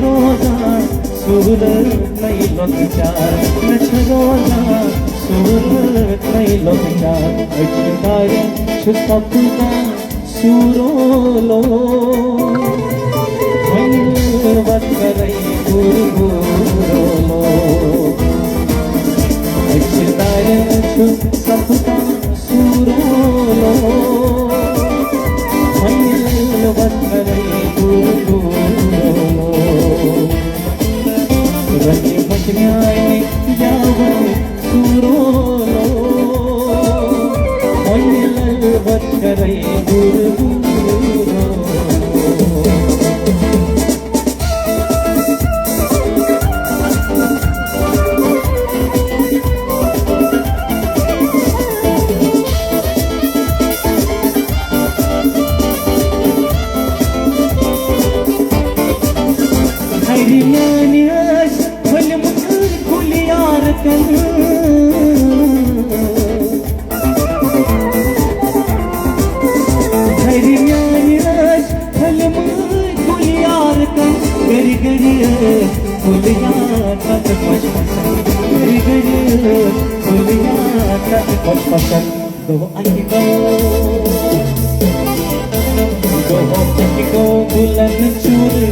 रोजा सूरत नहीं लोकचार रोजा सूरत नहीं लोकचार अजदार छुपा सूरोलो वत करई गुरुलो अजदार छुपा सूरोलो वत करई गुरुलो रंग मचन्याय जावन सूरोलो वत करई गुरुलो बुलंद चूर